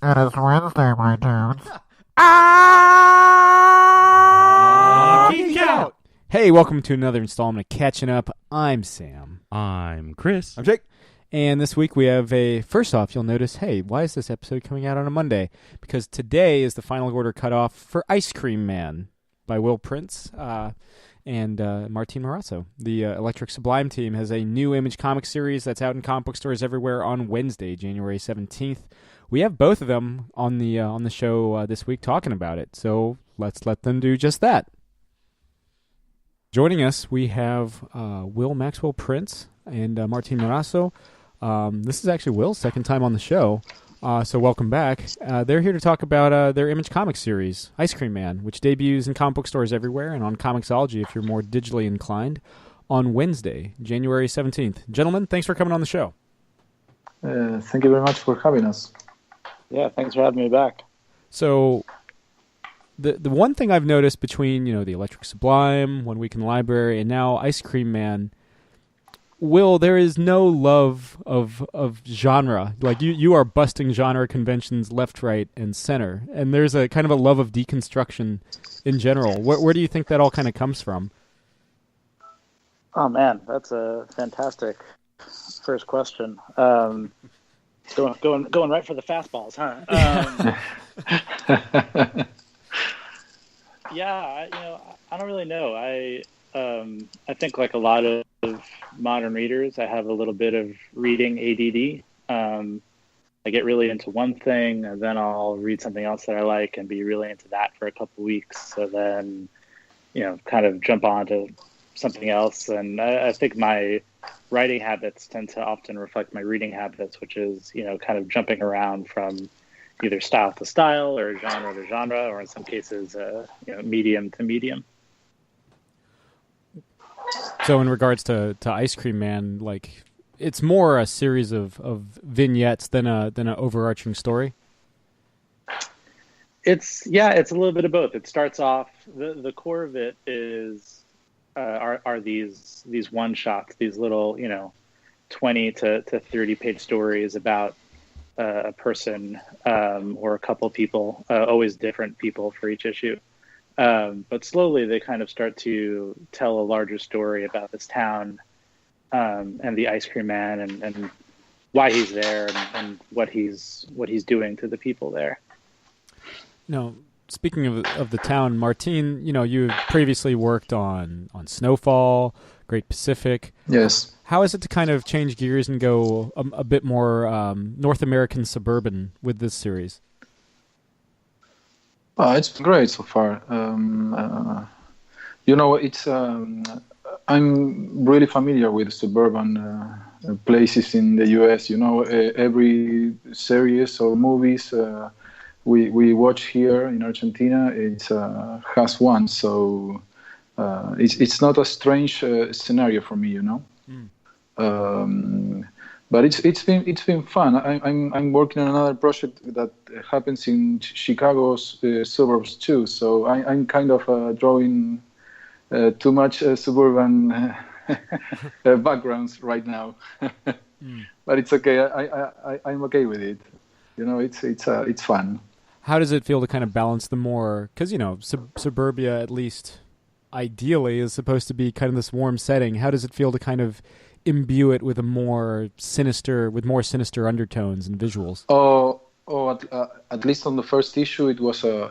It is Wednesday, my dudes. Keep count. Hey, welcome to another installment of Catching Up. I'm Sam. I'm Chris. I'm Jake. And this week we have first off, you'll notice, hey, why is this episode coming out on a Monday? Because today is the final order cutoff for Ice Cream Man by Will Prince and Martin Morazzo. The Electric Sublime team has a new Image comic series that's out in comic book stores everywhere on Wednesday, January 17th. We have both of them on the show this week talking about it, so let's let them do just that. Joining us, we have Will Maxwell Prince and Martin Morazzo. This is actually Will's second time on the show, so welcome back. They're here to talk about their Image comic series, Ice Cream Man, which debuts in comic book stores everywhere and on Comixology if you're more digitally inclined, on Wednesday, January 17th. Gentlemen, thanks for coming on the show. Thank you very much for having us. Yeah, thanks for having me back. So, the one thing I've noticed between, the Electric Sublime, One Week in the Library, and now Ice Cream Man, Will, there is no love of genre. Like, you are busting genre conventions left, right, and center. And there's a kind of a love of deconstruction in general. Where do you think that all kind of comes from? Oh, man, that's a fantastic first question. Going right for the fastballs, huh? Yeah, I don't really know. I think like a lot of modern readers, I have a little bit of reading ADD. I get really into one thing, and then I'll read something else that I like and be really into that for a couple of weeks. So then, kind of jump on to something else. And I think my writing habits tend to often reflect my reading habits, which is, kind of jumping around from either style to style or genre to genre, or in some cases, medium to medium. So in regards to Ice Cream Man, like, it's more a series of vignettes than an overarching story? It's a little bit of both. It starts off, the core of it is are these one shots, these little 20 to 30 page stories about a person or a couple people, always different people for each issue. But slowly they kind of start to tell a larger story about this town and the Ice Cream Man and why he's there and what he's doing to the people there. No. Speaking of the town, Martin, you previously worked on Snowfall, Great Pacific. Yes. How is it to kind of change gears and go a bit more North American suburban with this series? It's been great so far. It's I'm really familiar with suburban places in the U.S. Every series or movies we watch here in Argentina, it has one, so it's not a strange scenario for me, But it's been fun. I'm working on another project that happens in Chicago's suburbs too, so I'm kind of drawing too much suburban backgrounds right now, but it's okay. I'm okay with it. It's fun. How does it feel to kind of balance the more, because, suburbia, at least ideally, is supposed to be kind of this warm setting. How does it feel to kind of imbue it with more sinister undertones and visuals? At least on the first issue, it was a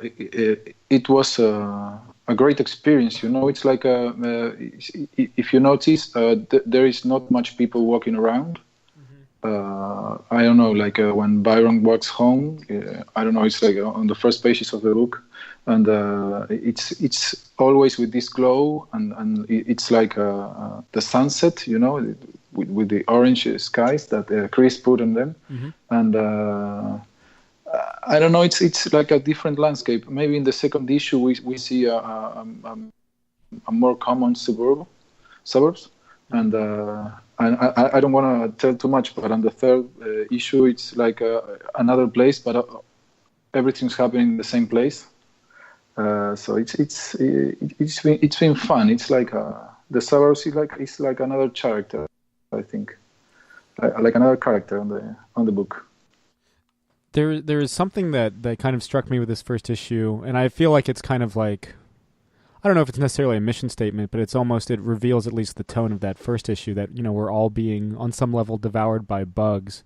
great experience. It's like if you notice, there is not much people walking around. I don't know, like when Byron walks home, I don't know, it's like on the first pages of the book, and it's always with this glow, and it's like the sunset, with the orange skies that Chris put on them, and I don't know, it's like a different landscape. Maybe in the second issue we see a more common suburbs, and I don't want to tell too much, but on the third issue, it's like another place, but everything's happening in the same place. So it's been fun. It's like the suburbs is like another character, I think, like another character on the book. There is something that kind of struck me with this first issue, and I feel like it's kind of like, I don't know if it's necessarily a mission statement, but it reveals at least the tone of that first issue, that, you know, we're all being on some level devoured by bugs.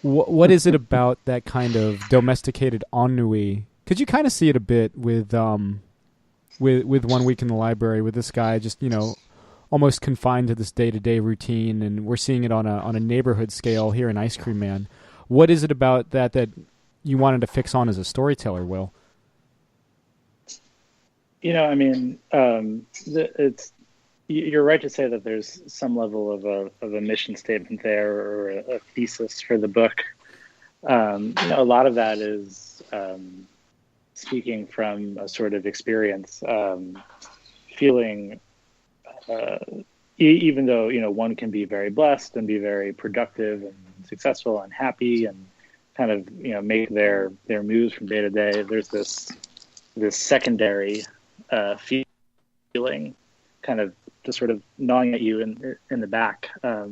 What is it about that kind of domesticated ennui? Because you kind of see it a bit with 1 Week in the Library, with this guy just, you know, almost confined to this day-to-day routine, and we're seeing it on a neighborhood scale here in Ice Cream Man. What is it about that you wanted to fix on as a storyteller, Will? You know, I mean, you're right to say that there's some level of a mission statement there, or a thesis for the book. You know, a lot of that is speaking from a sort of experience, feeling, even though, you know, one can be very blessed and be very productive and successful and happy and kind of, you know, make their moves from day to day, there's this secondary feeling kind of just sort of gnawing at you in the back, that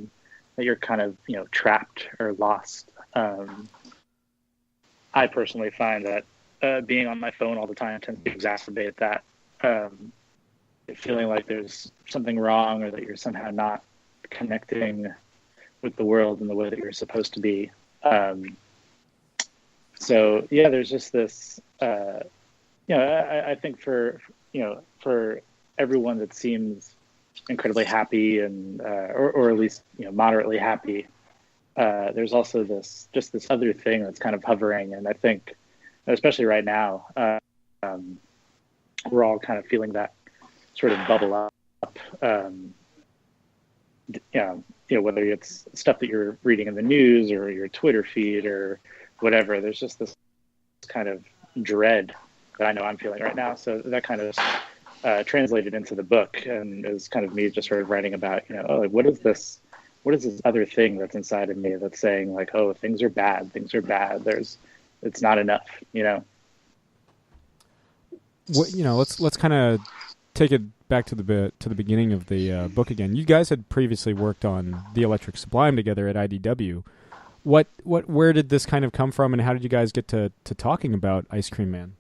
you're kind of, you know, trapped or lost. I personally find that being on my phone all the time tends to exacerbate that, feeling like there's something wrong, or that you're somehow not connecting with the world in the way that you're supposed to be. So yeah, there's just this, you know, I think for everyone that seems incredibly happy and, or at least, you know, moderately happy, there's also this other thing that's kind of hovering. And I think, especially right now, we're all kind of feeling that sort of bubble up. You know, whether it's stuff that you're reading in the news or your Twitter feed or whatever, there's just this kind of dread that I know I'm feeling right now. So that kind of translated into the book, and is kind of me just sort of writing about, you know, oh, like, what is this other thing that's inside of me that's saying, like, oh, things are bad. It's not enough, you know. What, you know, let's kind of take it back to the beginning of the book again. You guys had previously worked on The Electric Sublime together at IDW. Where did this kind of come from, and how did you guys get to talking about Ice Cream Man?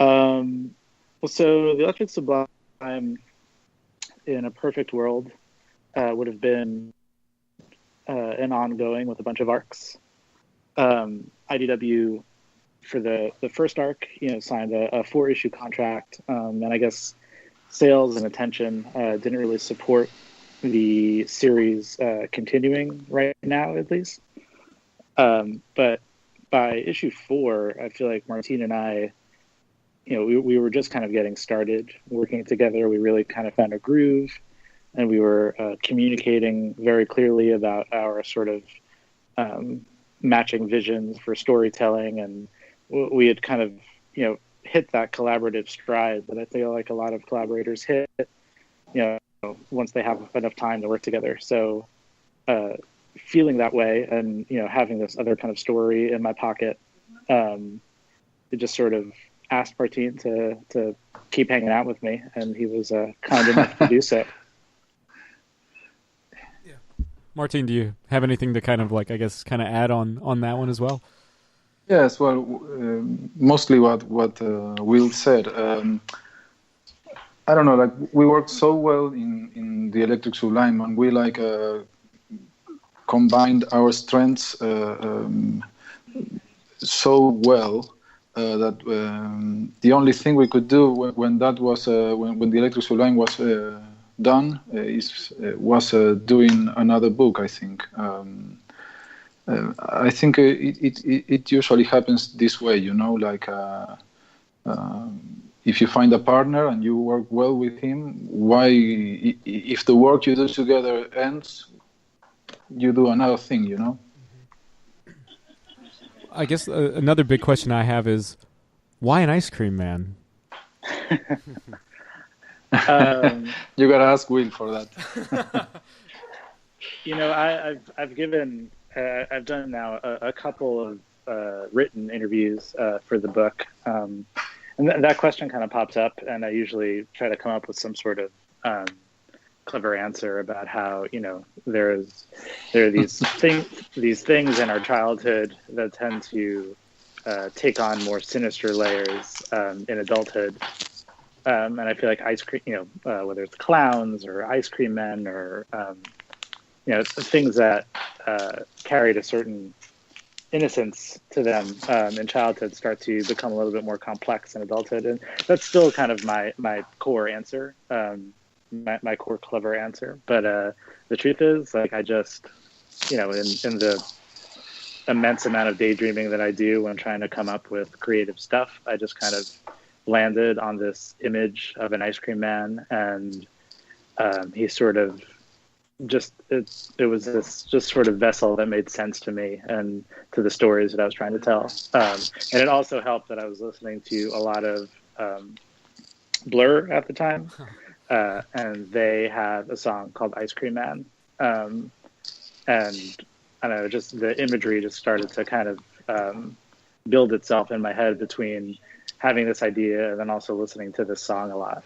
Well, so The Electric Sublime, in a perfect world, would have been an ongoing with a bunch of arcs. IDW, for the first arc, you know, signed a 4-issue contract, and I guess sales and attention didn't really support the series continuing right now, at least. But by issue 4, I feel like Martin and I, you know, we were just kind of getting started working together. We really kind of found a groove, and we were communicating very clearly about our sort of matching visions for storytelling, and we had kind of, you know, hit that collaborative stride that I feel like a lot of collaborators hit, you know, once they have enough time to work together. So feeling that way, and, you know, having this other kind of story in my pocket, it just sort of asked Martin to keep hanging out with me, and he was kind enough to do so. Yeah. Martin, do you have anything to kind of, like, I guess, kind of add on that one as well? Yes, well, mostly what Will said. I don't know, like, we worked so well in The Electric Sublime, and we combined our strengths so well that the only thing we could do when that was when The Electric Sublime was done was doing another book, I think. I think it usually happens this way, you know, like if you find a partner and you work well with him, why, if the work you do together ends, you do another thing, you know? I guess another big question I have is, why an Ice Cream Man? You gotta ask Will for that. You know, I've done now a couple of written interviews for the book, and that question kind of pops up, and I usually try to come up with some sort of clever answer about how, there are these things in our childhood that tend to take on more sinister layers in adulthood. And I feel like ice cream, whether it's clowns or ice cream men or, things that carried a certain innocence to them in childhood start to become a little bit more complex in adulthood. And that's still kind of my core answer, my core clever answer. But the truth is, like, I just, in the immense amount of daydreaming that I do when trying to come up with creative stuff, I just kind of landed on this image of an ice cream man, and he sort of it was this just sort of vessel that made sense to me and to the stories that I was trying to tell. And it also helped that I was listening to a lot of Blur at the time, and they had a song called Ice Cream Man. And I don't know, just the imagery just started to kind of build itself in my head between having this idea and then also listening to this song a lot.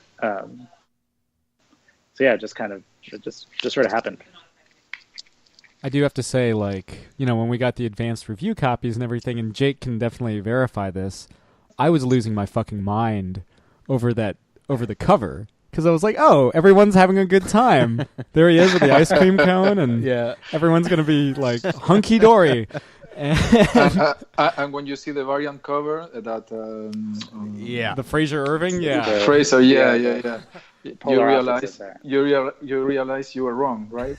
So yeah, just kind of, it just sort of happened. I do have to say, like, when we got the advanced review copies and everything, and Jake can definitely verify this, I was losing my fucking mind over the cover. Because I was like, oh, everyone's having a good time. There he is with the ice cream cone, and everyone's going to be, like, hunky-dory. And when you see the variant cover, that the Fraser Irving, Fraser, you realize you were wrong, right?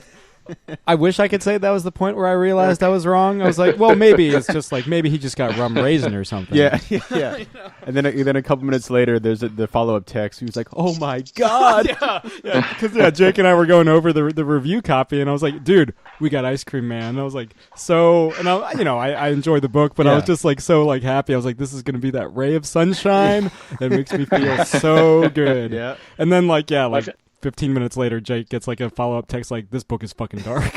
I wish I could say that was the point where I realized I was wrong. I was like, well, maybe it's just like, maybe he just got rum raisin or something. Yeah. And then a couple minutes later, there's the follow-up text. He was like, oh my God. Because Jake and I were going over the review copy, and I was like, dude, we got Ice Cream Man. And I was like, I enjoyed the book, but I was just like, so like happy. I was like, this is going to be that ray of sunshine that makes me feel so good. Yeah. And then 15 minutes later, Jake gets like a follow-up text like, this book is fucking dark.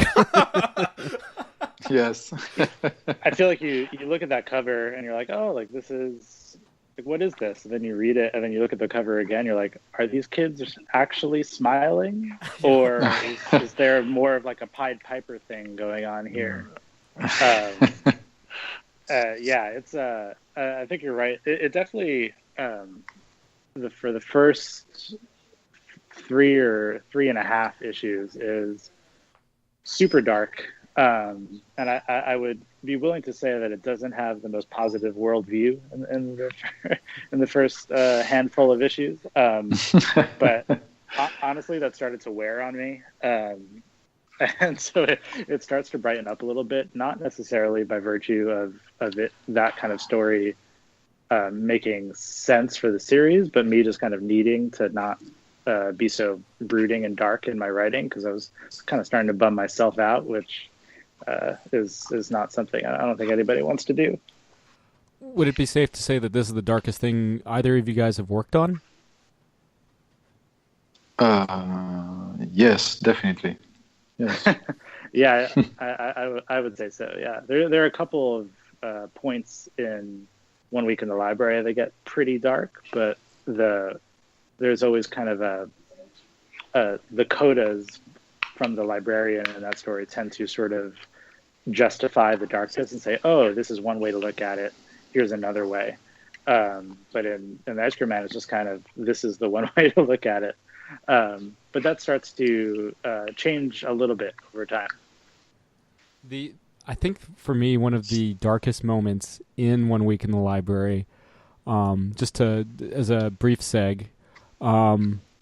Yes. I feel like you look at that cover and you're like, oh, like, this is, like, what is this? And then you read it and then you look at the cover again, you're like, are these kids actually smiling? Or is there more of like a Pied Piper thing going on here? It's I think you're right. It definitely, for the first 3 or 3.5 issues is super dark, and I would be willing to say that it doesn't have the most positive worldview in the first handful of issues. But honestly, that started to wear on me, and so it starts to brighten up a little bit. Not necessarily by virtue of it, that kind of story making sense for the series, but me just kind of needing to not be so brooding and dark in my writing, because I was kind of starting to bum myself out, which is not something I don't think anybody wants to do. Would it be safe to say that this is the darkest thing either of you guys have worked on? Yes, definitely. Yes. Yeah, I would say so. Yeah, there are a couple of points in 1 Week in the Library that get pretty dark, but there's always kind of the codas from the librarian in that story tend to sort of justify the darkness and say, oh, this is one way to look at it, here's another way. But in the Ice Cream Man, it's just kind of, this is the one way to look at it. But that starts to change a little bit over time. I think for me, one of the darkest moments in 1 Week in the Library, as a brief seg,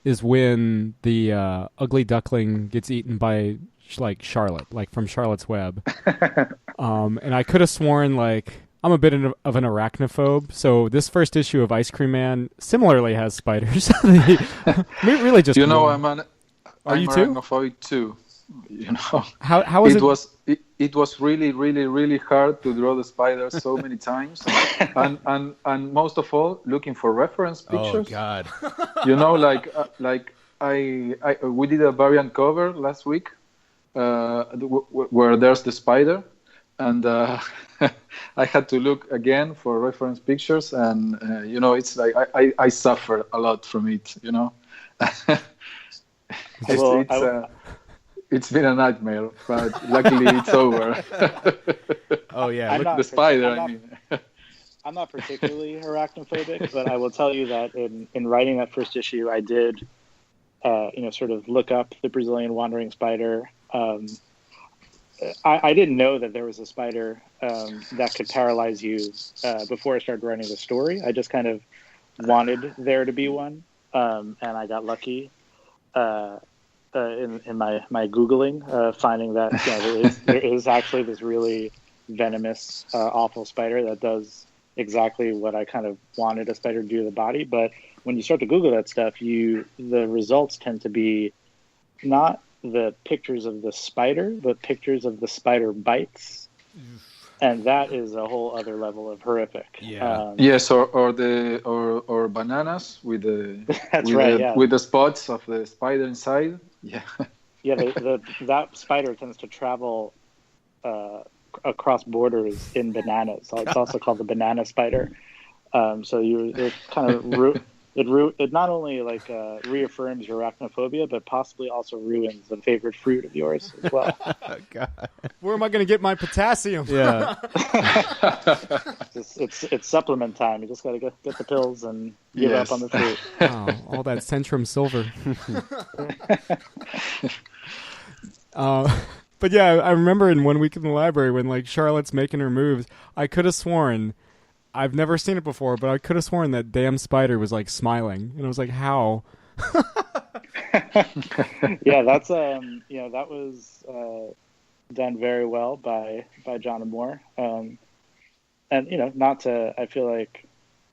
is when the ugly duckling gets eaten by Charlotte, like from Charlotte's Web. And I could have sworn I'm a bit of an arachnophobe, so this first issue of Ice Cream Man similarly has spiders. Really just I'm arachnophobic too. How is it? It was really, really, really hard to draw the spiders so many times, and most of all, looking for reference pictures. Oh God! We did a variant cover last week, where there's the spider, and I had to look again for reference pictures, and it's like I suffer a lot from it. I will, It's been a nightmare, but luckily it's over. Oh yeah, I'm look, not, The spider, I'm I not, mean. I'm not particularly arachnophobic, but I will tell you that in writing that first issue, I did, sort of look up the Brazilian wandering spider. I didn't know that there was a spider that could paralyze you before I started writing the story. I just kind of wanted there to be one, and I got lucky in my Googling, finding that there is actually this really venomous, awful spider that does exactly what I kind of wanted a spider to do to the body. But when you start to Google that stuff, the results tend to be not the pictures of the spider, but pictures of the spider bites, and that is a whole other level of horrific. Yes, or bananas with the That's right. with the spots of the spider inside. Yeah. Yeah, that spider tends to travel across borders in bananas. So it's also called the banana spider. So it kind of it not only like reaffirms your arachnophobia, but possibly also ruins a favorite fruit of yours as well. Oh, God. Where am I going to get my potassium? Yeah. It's supplement time. You just got to get the pills and give up on the fruit. Oh, all that Centrum silver. But yeah, I remember in 1 week in the library when like Charlotte's making her moves, I could have sworn, I've never seen it before, but I could have sworn that damn spider was like smiling, and I was like, how? Yeah, that's that was done very well by John and Moore, and not to, I feel like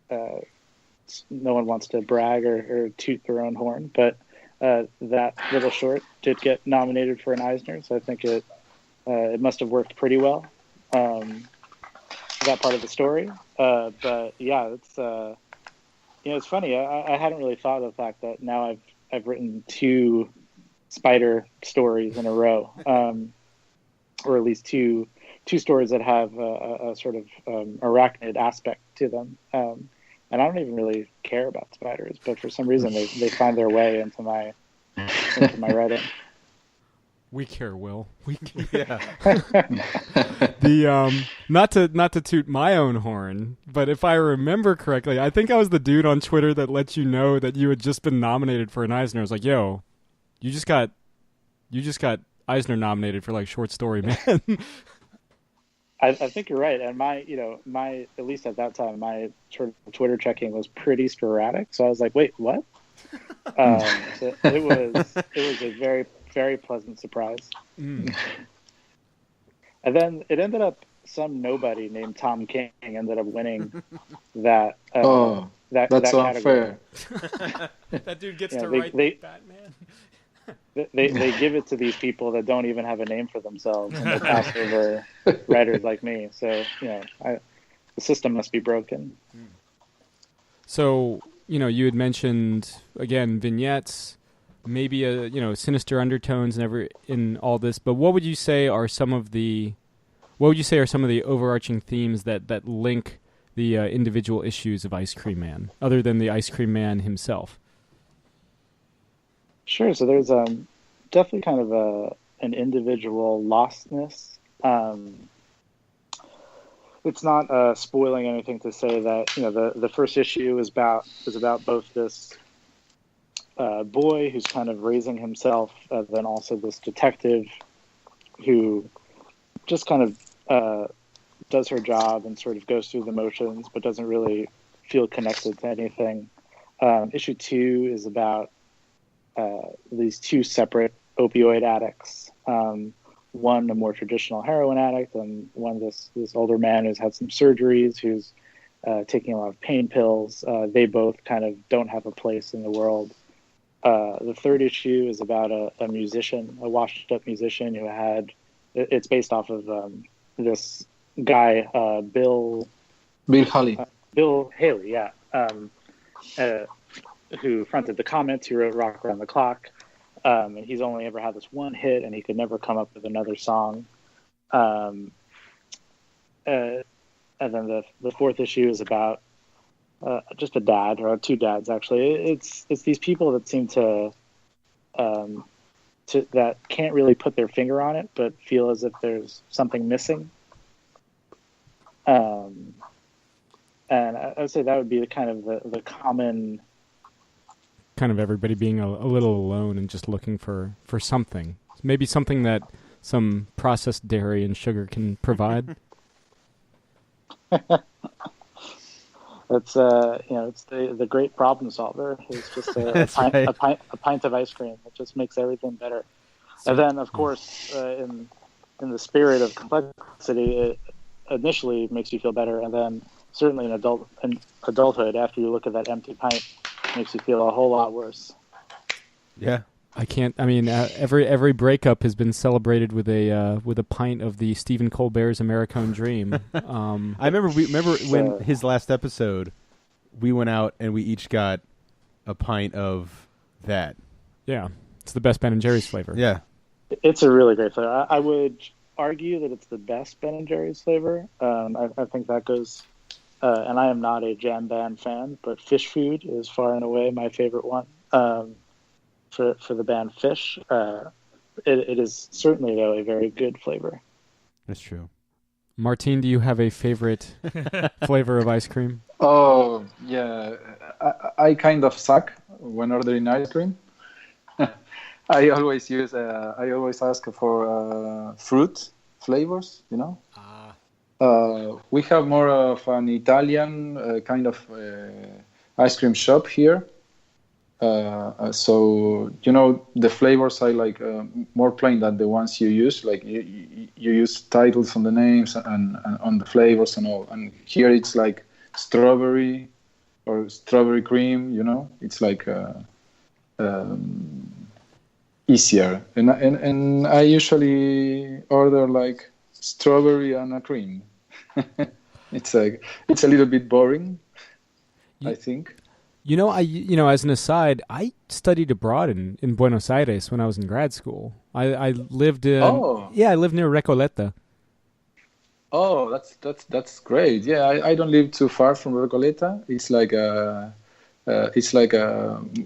no one wants to brag or toot their own horn, but that little short did get nominated for an Eisner, so I think it must have worked pretty well, that part of the story. But yeah, it's funny. I hadn't really thought of the fact that now I've written 2 spider stories in a row, or at least two stories that have a sort of arachnid aspect to them. And I don't even really care about spiders, but for some reason they find their way into my writing. We care, Will. We care. Yeah. The not to toot my own horn, but if I remember correctly, I think I was the dude on Twitter that let you know that you had just been nominated for an Eisner. I was like, "Yo, you just got Eisner nominated for like short story, man." I think you're right, and my at least at that time, my sort of Twitter checking was pretty sporadic. So I was like, "Wait, what?" So it was a very, very pleasant surprise. Mm. And then it ended up some nobody named Tom King ended up winning that. That's that unfair. That dude gets Yeah, to they- write they- Batman. They give it to these people that don't even have a name for themselves, and they pass over writers like me. So the system must be broken. So you had mentioned again vignettes, maybe sinister undertones in all this. But what would you say are some of the overarching themes that link the individual issues of Ice Cream Man, other than the Ice Cream Man himself? Sure. So there's definitely kind of an individual lostness. It's not spoiling anything to say that the first issue is about both this boy who's kind of raising himself, then also this detective who just kind of does her job and sort of goes through the motions, but doesn't really feel connected to anything. Issue 2 is about these 2 separate opioid addicts. One, a more traditional heroin addict, and one, this older man who's had some surgeries, who's taking a lot of pain pills. They both kind of don't have a place in the world. The third issue is about a musician, a washed-up musician who had. It's based off of this guy, Bill Haley. Bill Haley, yeah, who fronted the Comets, who wrote Rock Around the Clock. And he's only ever had this one hit, and he could never come up with another song. And then the fourth issue is about just a dad, or 2 dads actually. It's these people that seem to that can't really put their finger on it, but feel as if there's something missing. And I would say that would be the kind of the common. Kind of everybody being a little alone and just looking for something. Maybe something that some processed dairy and sugar can provide. It's it's the great problem solver. It's just a pint of ice cream. It just makes everything better. And then, of course, in the spirit of complexity, it initially makes you feel better, and then certainly in adulthood, after you look at that empty pint, makes you feel a whole lot worse. Yeah. Every breakup has been celebrated with a pint of the Stephen Colbert's Americone Dream. I remember when his last episode, we went out and we each got a pint of that. Yeah, it's the best Ben and Jerry's flavor. Yeah, it's a really great flavor. I would argue that it's the best Ben and Jerry's flavor. I think that goes. And I am not a jam band fan, but Fish Food is far and away my favorite one. For the band Fish, it is certainly though a very good flavor. That's true. Martin, do you have a favorite flavor of ice cream? Oh yeah, I kind of suck when ordering ice cream. I always ask for fruit flavors. We have more of an Italian kind of ice cream shop here. So the flavors I like more plain than the ones you use. Like you use titles on the names and on the flavors and all. And here it's like strawberry or strawberry cream. It's like easier. And I usually order like strawberry and a cream. It's a little bit boring, I think. As an aside, I studied abroad in Buenos Aires when I was in grad school. I lived in I lived near Recoleta. Oh, that's great. Yeah, I don't live too far from Recoleta. It's like a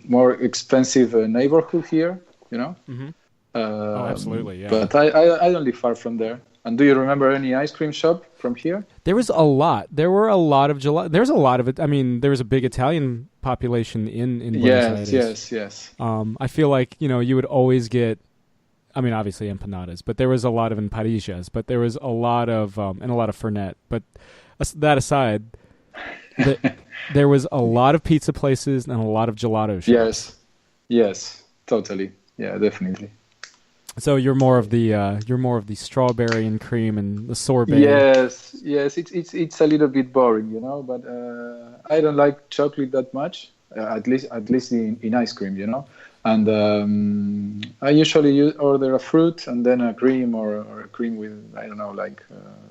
more expensive neighborhood here, Mm-hmm. Absolutely, yeah. But I don't live far from there. And do you remember any ice cream shop from here? There was a lot. There were a lot of gelato. There's a lot of it. I mean, there was a big Italian population in Buenos Aires. Yes. I feel like, you would always get, obviously empanadas, but there was a lot of empanadillas, but there was a lot of, and a lot of Fernet. But that aside, there was a lot of pizza places and a lot of gelato shops. Yes, totally. Yeah, definitely. So you're more of the strawberry and cream and the sorbet. Yes. It's a little bit boring, but I don't like chocolate that much. At least in ice cream, And I usually order a fruit and then a cream or a cream with like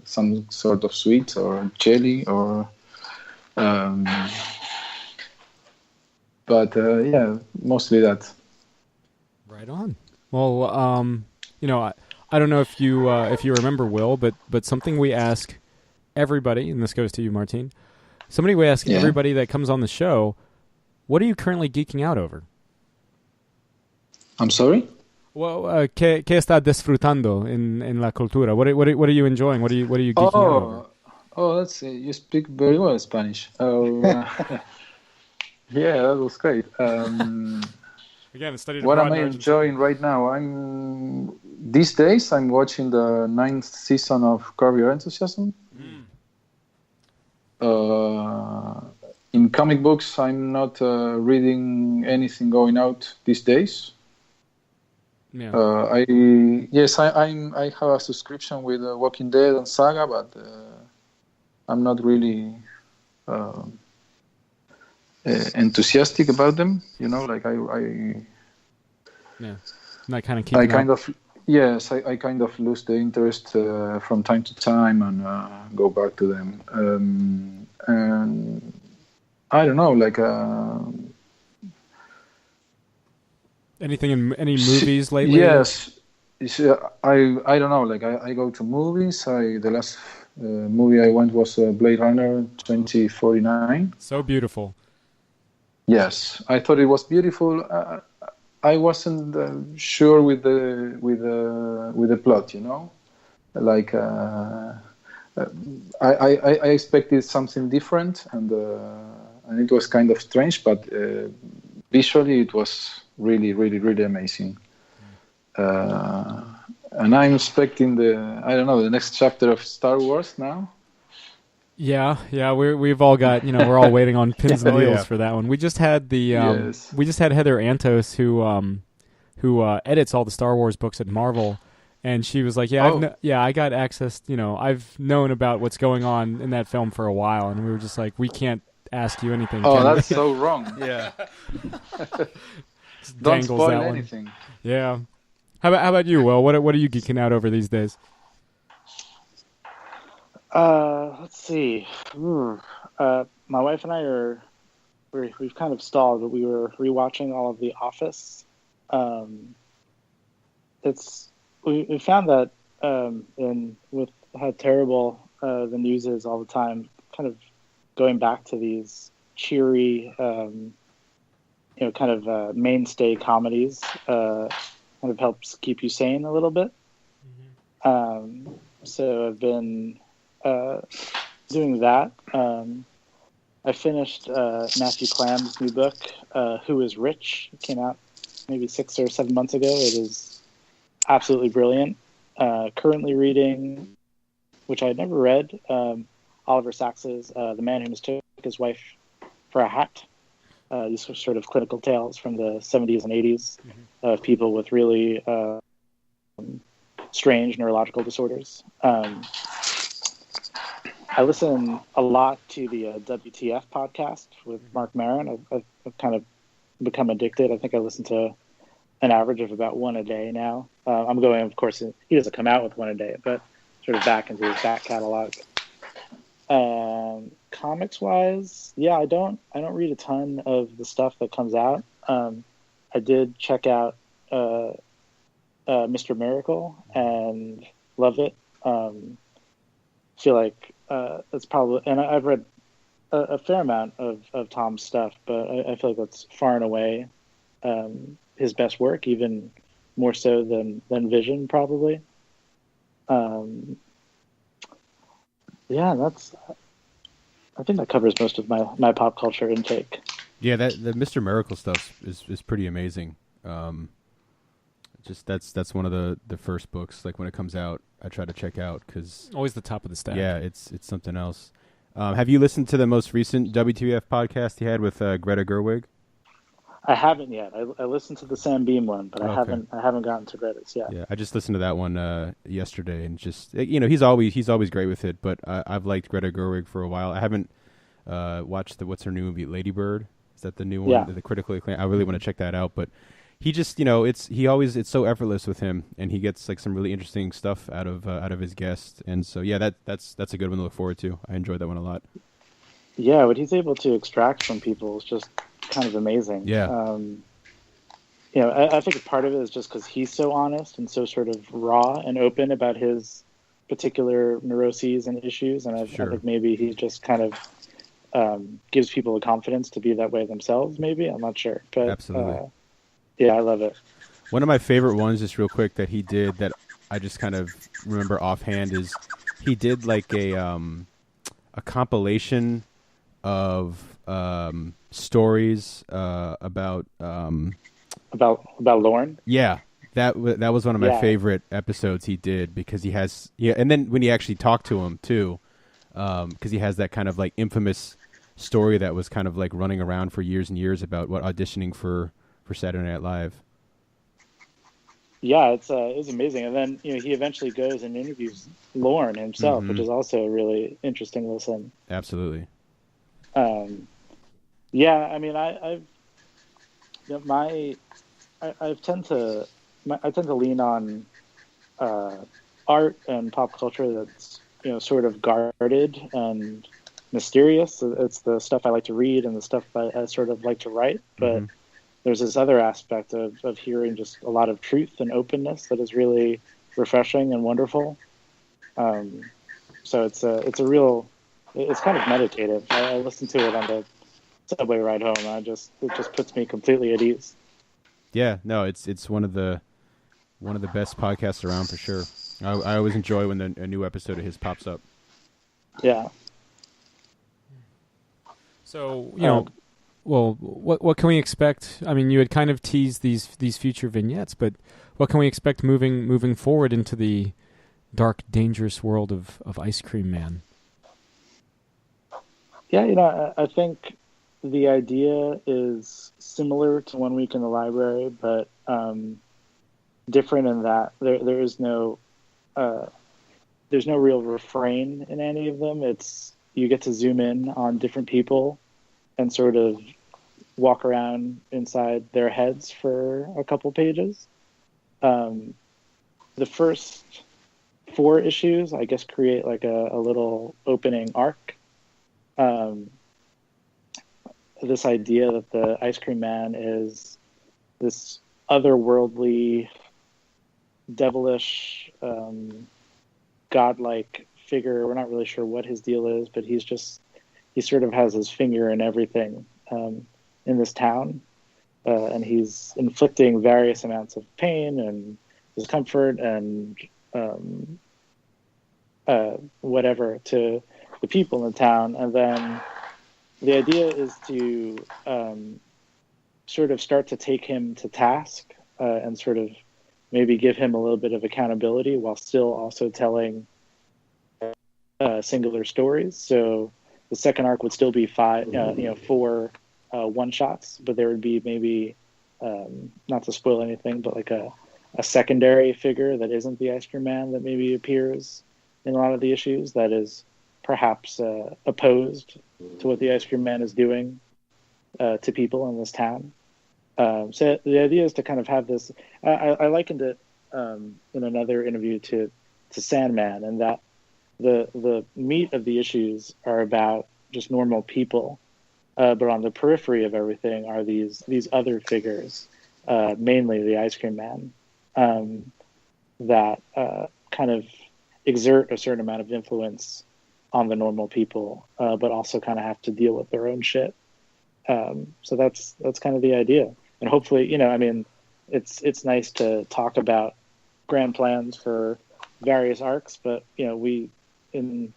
some sort of sweet or jelly or. But mostly that. Right on. Well, I don't know if you remember, Will, but something we ask everybody, and this goes to you, Martin. Somebody we ask everybody that comes on the show, what are you currently geeking out over? I'm sorry? Well, ¿qué está disfrutando en la cultura? What are you enjoying? What are you geeking out over? Oh, let's see. You speak very well Spanish. Yeah, that was great. Again, studied what abroad am I in enjoying right now? These days I'm watching the 9th season of Curb Your Enthusiasm. In comic books, I'm not reading anything going out these days. Yeah. I have a subscription with Walking Dead and Saga, but I'm not really enthusiastic about them. Like not kind of keeping up. I kind of lose the interest from time to time and go back to them. And I don't know, like anything in any movies lately? Yes, I don't know. Like I go to movies. The last movie I went was Blade Runner 2049. So beautiful. Yes, I thought it was beautiful. I wasn't sure with the plot, you know, like I expected something different, and it was kind of strange, but visually it was really, really, really amazing. And I'm expecting the next chapter of Star Wars now. Yeah, we've all got, we're all waiting on pins and needles for that one. We just had we just had Heather Antos who edits all the Star Wars books at Marvel, and she was like, I got access, I've known about what's going on in that film for a while, and we were just like, we can't ask you anything. Oh, that's so wrong. Yeah. Don't spoil anything. Yeah. How about you, Will? What are you geeking out over these days? Let's see. My wife and I we've kind of stalled, but we were rewatching all of The Office. We found that with how terrible the news is all the time, kind of going back to these cheery, kind of mainstay comedies, kind of helps keep you sane a little bit. Mm-hmm. So I've been doing that. I finished Matthew Clam's new book, Who is Rich? It came out maybe 6 or 7 months ago. It is absolutely brilliant. Currently reading, which I had never read, Oliver Sacks's The Man Who Mistook His Wife for a Hat. These are sort of clinical tales from the 70s and 80s of people with really strange neurological disorders. I listen a lot to the WTF podcast with Mark Maron. I've kind of become addicted. I think I listen to an average of about one a day now. I'm going, of course, he doesn't come out with one a day, but sort of back into his back catalog. Comics wise, I don't read a ton of the stuff that comes out. I did check out Mr. Miracle and loved it. Feel like it's probably, and I've read a fair amount of Tom's stuff, but I feel like that's far and away his best work, even more so than Vision, probably. I think that covers most of my pop culture intake. Yeah, the Mr. Miracle stuff is pretty amazing. Just that's one of the first books, like when it comes out, I try to check out, because always the top of the stack. Yeah, it's something else. Have you listened to the most recent WTF podcast he had with Greta Gerwig? I haven't yet. I listened to the Sam Beam one, but I haven't gotten to Greta's yet. Yeah, I just listened to that one yesterday, and just he's always great with it. But I've liked Greta Gerwig for a while. I haven't watched what's her new movie, Lady Bird? Is that the new one? Yeah. The critically acclaimed. I really want to check that out, but. He just, it's so effortless with him, and he gets like some really interesting stuff out of his guests, and so that's a good one to look forward to. I enjoyed that one a lot. Yeah, what he's able to extract from people is just kind of amazing. Yeah. I think part of it is just because he's so honest and so sort of raw and open about his particular neuroses and issues, and I think maybe he just kind of gives people the confidence to be that way themselves. Maybe, I'm not sure, but absolutely. Yeah, I love it. One of my favorite ones, just real quick, that he did that I just kind of remember offhand is he did like a compilation of stories about Lorne. Yeah, that was one of my favorite episodes he did, because he has and then when he actually talked to him too, because he has that kind of like infamous story that was kind of like running around for years and years about auditioning for Saturday Night Live. Yeah, it's amazing. And then he eventually goes and interviews Lorne himself, which is also a really interesting listen. Absolutely. Yeah, I mean, I tend to lean on art and pop culture that's sort of guarded and mysterious. It's the stuff I like to read and the stuff I sort of like to write, but. There's this other aspect of hearing just a lot of truth and openness that is really refreshing and wonderful. So it's kind of meditative. I listen to it on the subway ride home. And it just puts me completely at ease. Yeah, no, it's one of the best podcasts around for sure. I always enjoy when a new episode of his pops up. Yeah. So, you know, well, what can we expect? I mean, you had kind of teased these future vignettes, but what can we expect moving forward into the dark, dangerous world of Ice Cream Man? Yeah, you know, I think the idea is similar to One Week in the Library, but different in that there's no real refrain in any of them. It's you get to zoom in on different people and sort of walk around inside their heads for a couple pages. The first 4 issues, I guess, create like a little opening arc. This idea that the Ice Cream Man is this otherworldly, devilish, godlike figure. We're not really sure what his deal is, but he sort of has his finger in everything in this town, and he's inflicting various amounts of pain and discomfort and whatever to the people in the town. And then the idea is to sort of start to take him to task and sort of maybe give him a little bit of accountability while still also telling singular stories. So the second arc would still be 4 one-shots, but there would be maybe, not to spoil anything, but like a secondary figure that isn't the Ice Cream Man that maybe appears in a lot of the issues that is perhaps opposed to what the Ice Cream Man is doing to people in this town. So the idea is to kind of have this. I likened it in another interview to Sandman, and that the meat of the issues are about just normal people, but on the periphery of everything are these other figures, mainly the Ice Cream Man, that kind of exert a certain amount of influence on the normal people, but also kind of have to deal with their own shit. So that's kind of the idea. And hopefully, you know, I mean, it's nice to talk about grand plans for various arcs, but you know, we in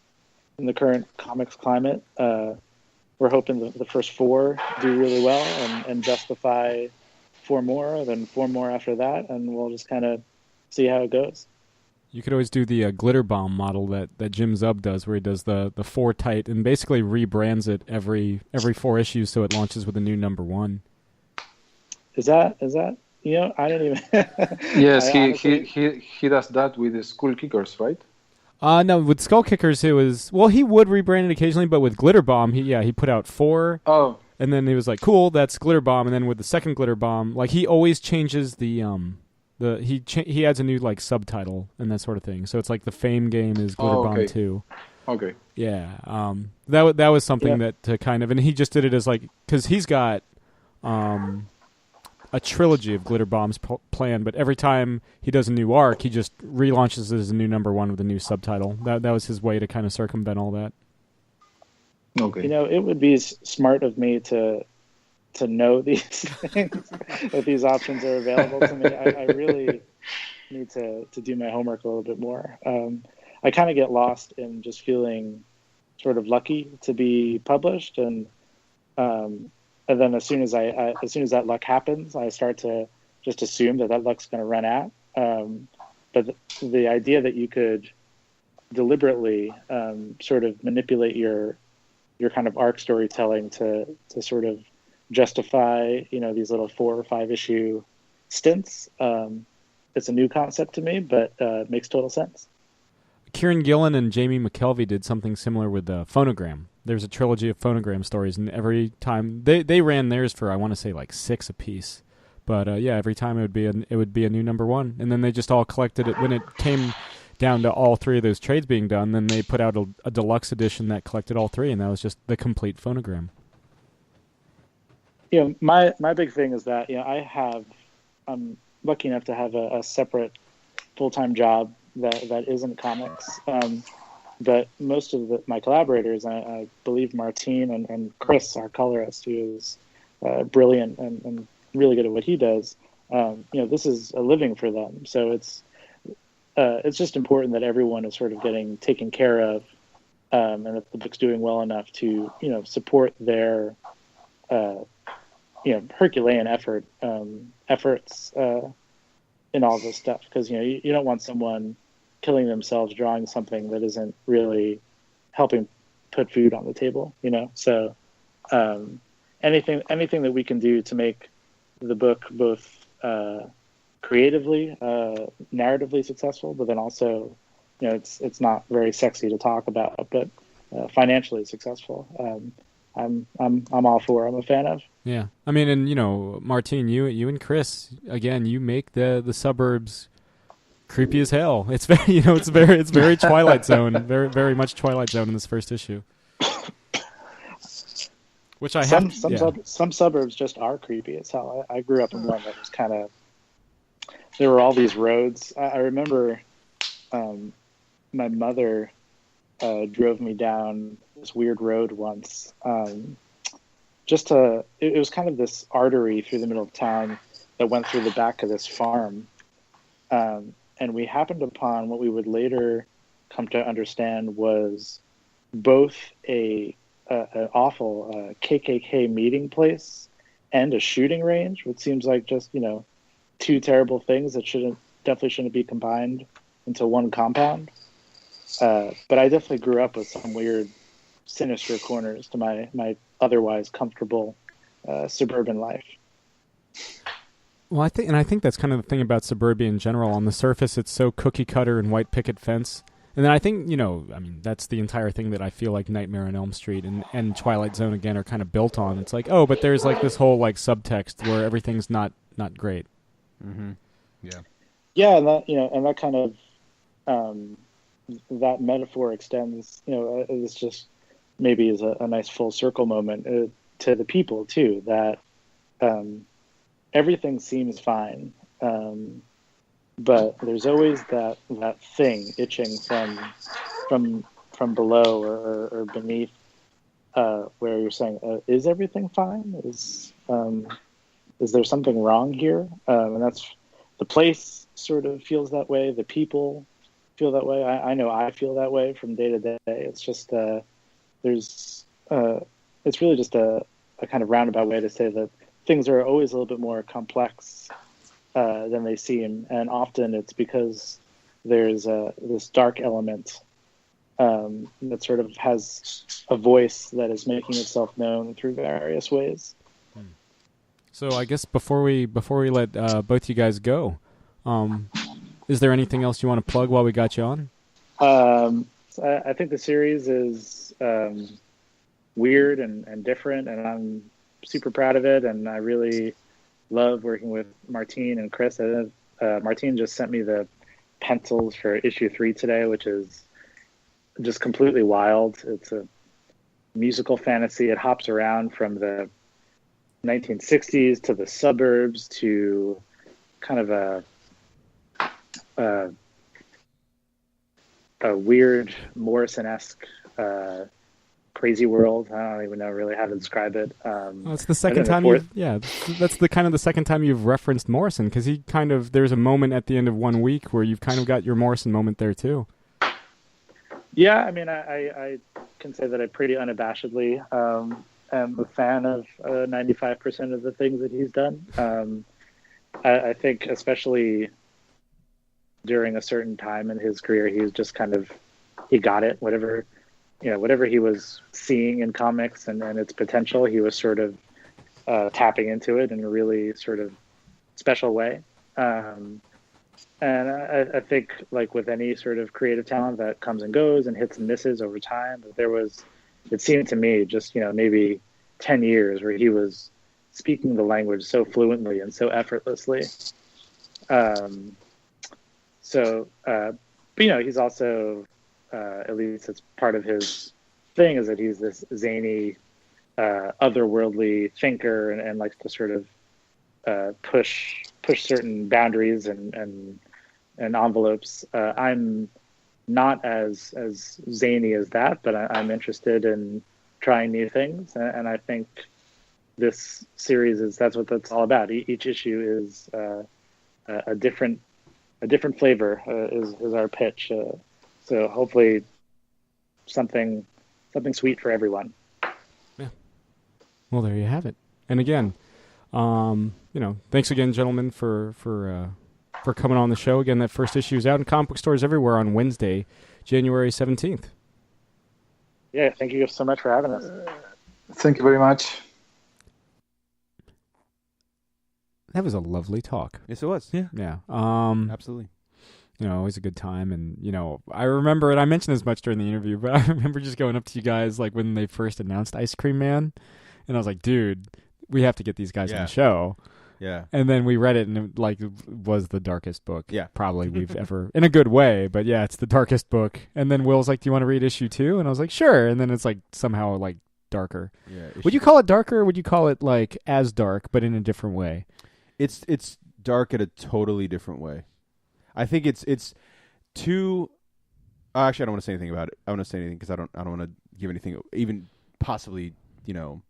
the current comics climate, we're hoping the first 4 do really well and justify 4 more, then 4 more after that, and we'll just kind of see how it goes. You could always do the glitter bomb model that Jim Zub does, where he does the 4 tight and basically rebrands it every 4 issues, so it launches with a new number 1. Is that you know, I don't even. Yes, he does that with the School Kickers, right? No, with Skull Kickers it was, well, he would rebrand it occasionally, but with Glitter Bomb he put out 4. Oh. And then he was like, cool, that's Glitter Bomb, and then with the second Glitter Bomb, like he always changes he adds a new like subtitle and that sort of thing. So it's like the Fame game is Glitter Bomb 2. Okay. Yeah. That was something that to kind of, and he just did it as like, because he's got a trilogy of Glitter Bombs planned, but every time he does a new arc, he just relaunches it as a new number 1 with a new subtitle. That was his way to kind of circumvent all that. Okay. You know, it would be smart of me to know these things, that these options are available to me. I really need to do my homework a little bit more. I kind of get lost in just feeling sort of lucky to be published, and then as soon as that luck happens, I start to just assume that luck's going to run out. But the idea that you could deliberately sort of manipulate your kind of arc storytelling to sort of justify, you know, these little 4 or 5 issue stints, it's a new concept to me, but it makes total sense. Kieran Gillen and Jamie McKelvey did something similar with Phonogram. There's a trilogy of Phonogram stories, and every time they ran theirs for, I want to say, like 6 apiece. But every time it would be a new number 1, and then they just all collected it when it came down to all 3 of those trades being done. Then they put out a deluxe edition that collected all 3, and that was just the complete Phonogram. You know, my big thing is that, you know, I'm lucky enough to have a separate full-time job that isn't comics. But most of my collaborators, I believe Martin and Chris, our colorist, who is brilliant and really good at what he does, this is a living for them. So it's just important that everyone is sort of getting taken care of, and that the book's doing well enough to, support their, Herculean efforts in all this stuff. Because, you don't want someone killing themselves drawing something that isn't really helping put food on the table, So anything that we can do to make the book both creatively, narratively successful, but then also, it's not very sexy to talk about, but financially successful. I'm all for. I'm a fan of. Yeah, I mean, and Martin, you and Chris, again, you make the suburbs creepy as hell. It's very, it's very Twilight Zone, very very much Twilight Zone in this first issue. Which some suburbs just are creepy as hell. I grew up in one that was kind of. There were all these roads. I remember my mother drove me down this weird road once. It was kind of this artery through the middle of town that went through the back of this farm. And we happened upon what we would later come to understand was both an awful KKK meeting place and a shooting range, which seems like just, two terrible things that definitely shouldn't be combined into one compound. But I definitely grew up with some weird, sinister corners to my otherwise comfortable suburban life. Well, I think that's kind of the thing about suburbia in general. On the surface, it's so cookie cutter and white picket fence. And then I think, that's the entire thing that I feel like Nightmare on Elm Street and Twilight Zone, again, are kind of built on. It's like, but there's like this whole like subtext where everything's not great. Mm-hmm. Yeah. Yeah, and that kind of that metaphor extends. It's just maybe is a nice full circle moment to the people too. That everything seems fine, but there's always that thing itching from below or beneath, where you're saying, "Is everything fine? Is there something wrong here?" And that's the place sort of feels that way. The people feel that way. I know I feel that way from day to day. It's just it's really just a kind of roundabout way to say that things are always a little bit more complex than they seem, and often it's because there's this dark element that sort of has a voice that is making itself known through various ways. So I guess before we let both you guys go, is there anything else you want to plug while we got you on? I think the series is weird and different, and I'm super proud of it. And I really love working with Martin and Chris. Martin just sent me the pencils for issue 3 today, which is just completely wild. It's a musical fantasy. It hops around from the 1960s to the suburbs to kind of a weird Morrison-esque crazy world. I don't even know really how to describe it. Well, it's the second time that's the second time you've referenced Morrison, because there's a moment at the end of 1 week where you've kind of got your Morrison moment there too. Yeah, I mean, I can say that I pretty unabashedly am a fan of 95% of the things that he's done. I think especially during a certain time in his career, he was just he got it. Whatever he was seeing in comics and its potential, he was sort of tapping into it in a really sort of special way. And I think, like with any sort of creative talent that comes and goes and hits and misses over time, but it seemed to me just, maybe 10 years where he was speaking the language so fluently and so effortlessly. But he's also, at least it's part of his thing, is that he's this zany, otherworldly thinker and likes to sort of push certain boundaries and envelopes. I'm not as zany as that, but I'm interested in trying new things, and I think this series that's what that's all about. Each issue is a different flavor is our pitch. So hopefully something sweet for everyone. Yeah. Well, there you have it. And again, thanks again, gentlemen, for coming on the show. Again, that first issue is out in comic book stores everywhere on Wednesday, January 17th. Yeah, thank you so much for having us. Thank you very much. That was a lovely talk. Yes, it was. Yeah. Yeah. Absolutely. Always a good time. And, I remember, and I mentioned this much during the interview, but I remember just going up to you guys, like, when they first announced Ice Cream Man. And I was like, dude, we have to get these guys on the show. Yeah. And then we read it, and it was the darkest book probably we've ever, in a good way, but yeah, it's the darkest book. And then Will's like, do you want to read issue 2? And I was like, sure. And then it's like somehow like darker. Yeah. Would you call it darker, or would you call it like as dark, but in a different way? It's dark in a totally different way. I think it's too. Actually, I don't want to say anything about it. I don't want to say anything because I don't want to give anything, even possibly, do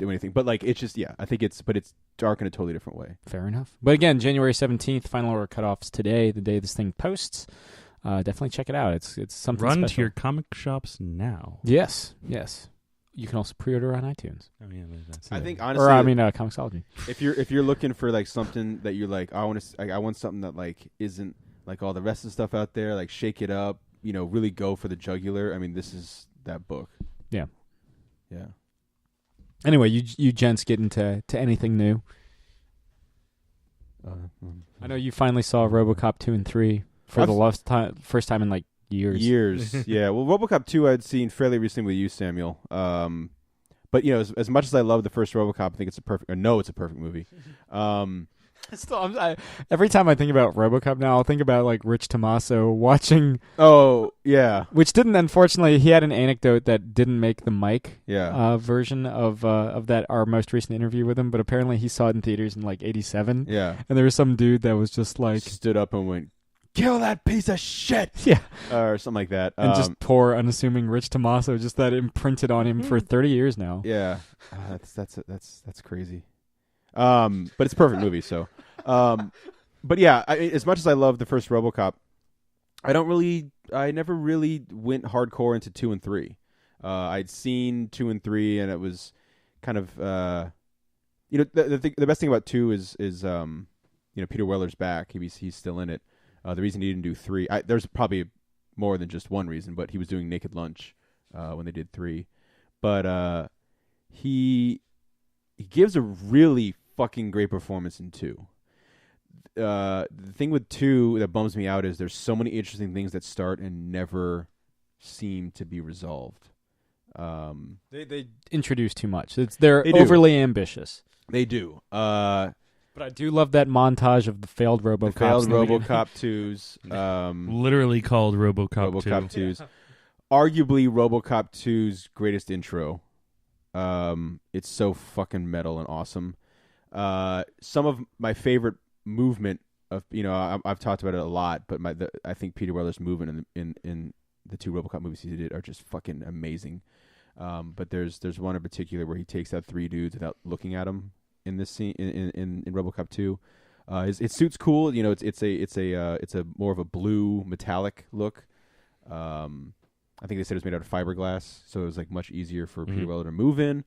anything. But like, it's just, I think it's dark in a totally different way. Fair enough. But again, January 17th, final order cutoffs today, the day this thing posts. Definitely check it out. It's something Run special. to your comic shops now. Yes. You can also pre-order on iTunes. Oh yeah, that's I think honestly, Comixology. If you're looking for like something that you're like, I want something that like isn't like all the rest of the stuff out there, like shake it up, really go for the jugular. I mean, this is that book. Yeah. Yeah. Anyway, you gents get into anything new? I know you finally saw RoboCop 2 and 3 for the first time in like years. Yeah. Well, RoboCop 2 I'd seen fairly recently with you, Samuel. But as much as I love the first RoboCop, I think it's a perfect movie. Every time I think about RoboCop now, I'll think about like Rich Tommaso watching. Oh yeah. Which didn't, unfortunately, he had an anecdote that didn't make the mic version of that our most recent interview with him, but apparently he saw it in theaters in like '87. Yeah. And there was some dude that was just like stood up and went, "Kill that piece of shit!" Yeah, or something like that. And just poor, unassuming Rich Tommaso, just that imprinted on him for 30 years now. Yeah, that's crazy. But it's a perfect movie. So, but yeah, as much as I love the first RoboCop, I never really went hardcore into 2 and 3. I'd seen 2 and 3, and it was kind of, the best thing about 2 is Peter Weller's back. He's still in it. The reason he didn't do 3, there's probably more than just one reason, but he was doing Naked Lunch when they did 3. But he gives a really fucking great performance in 2. The thing with 2 that bums me out is there's so many interesting things that start and never seem to be resolved. They introduce too much. They're overly ambitious. They do. But I do love that montage of the failed RoboCop. The failed RoboCop 2s. Literally called RoboCop 2s. Arguably RoboCop 2's greatest intro. It's so fucking metal and awesome. Some of my favorite movement of, I've talked about it a lot, but I think Peter Weller's movement in the 2 RoboCop movies he did are just fucking amazing. But there's one in particular where he takes out 3 dudes without looking at them. In this scene in RoboCop 2, his suit's cool. It's a more of a blue metallic look. I think they said it was made out of fiberglass, so it was like much easier for Peter Weller to move in.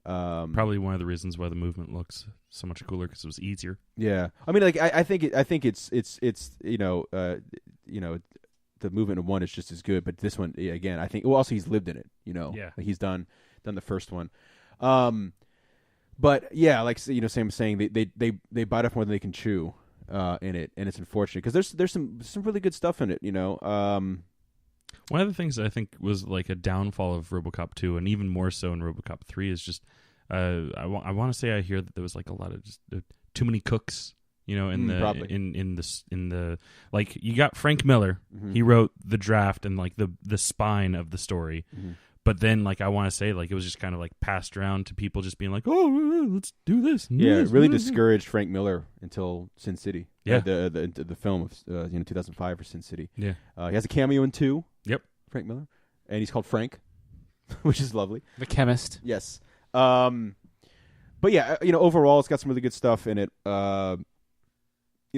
Probably one of the reasons why the movement looks so much cooler, because it was easier. Yeah, I mean, like I think it's the movement of 1 is just as good, but this one again, I think. Well, also he's lived in it. Yeah, like he's done the first one. But yeah, like Sam was saying, they bite off more than they can chew in it, and it's unfortunate because there's some really good stuff in it. One of the things that I think was like a downfall of RoboCop 2, and even more so in RoboCop 3, is just I want to say I hear that there was like a lot of just too many cooks. In the like, you got Frank Miller, he wrote the draft and like the spine of the story. But then, like, I want to say, like, it was just kind of, like, passed around to people just being like, oh, let's do this. Yeah, it really discouraged Frank Miller until Sin City. Yeah. The film of 2005 for Sin City. Yeah. He has a cameo in 2. Yep. Frank Miller. And he's called Frank, which is lovely. The chemist. Yes. But yeah, overall, it's got some really good stuff in it.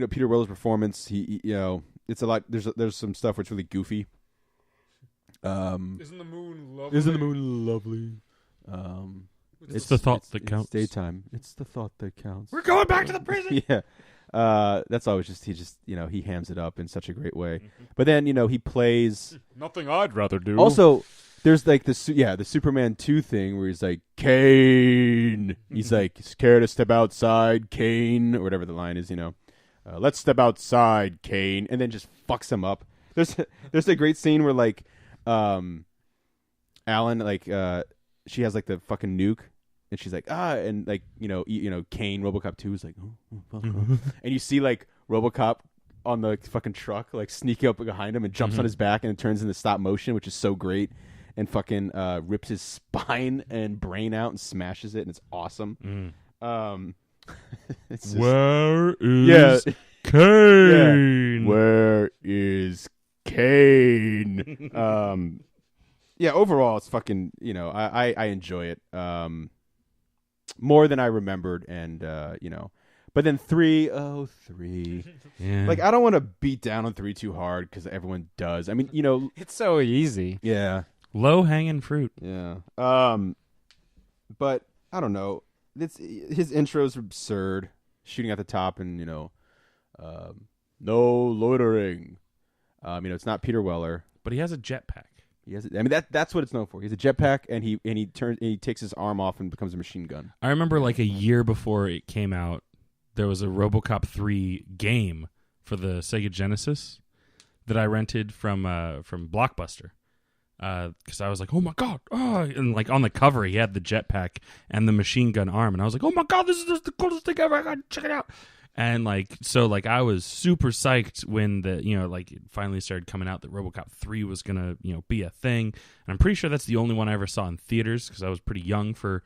Peter Weller's performance, he it's a lot. There's some stuff where it's really goofy. Isn't the moon lovely? It's the thought that counts. It's daytime. It's the thought that counts. We're going back to the prison. Yeah. That's always he hams it up in such a great way. But then, he plays nothing I'd rather do. Also, there's like the Superman 2 thing where he's like, Kane. He's like, scared to step outside, Kane, or whatever the line is, let's step outside, Kane, and then just fucks him up. There's a great scene where like Alan, like she has like the fucking nuke, and she's like, and like Kane, RoboCop 2 is like, and you see like RoboCop on the fucking truck like sneak up behind him and jumps on his back, and it turns into stop motion, which is so great, and fucking rips his spine and brain out and smashes it, and it's awesome. It's just, where is Kane? Yeah. Where is Kane? Overall, it's fucking, I enjoy it more than I remembered, and but then 3, yeah. Like, I don't want to beat down on 3 too hard because everyone does. I mean, it's so easy. Yeah, low hanging fruit. Yeah. But I don't know. His intros are absurd, shooting at the top, and no loitering. It's not Peter Weller, but he has a jetpack. That's what it's known for. He's a jetpack, and he takes his arm off and becomes a machine gun. I remember like a year before it came out, there was a RoboCop 3 game for the Sega Genesis that I rented from Blockbuster. Because I was like, oh my god, and like on the cover he had the jetpack and the machine gun arm, and I was like, oh my god, this is the coolest thing ever! I gotta check it out. And like, so like I was super psyched when like it finally started coming out that RoboCop 3 was gonna be a thing, and I'm pretty sure that's the only one I ever saw in theaters because I was pretty young for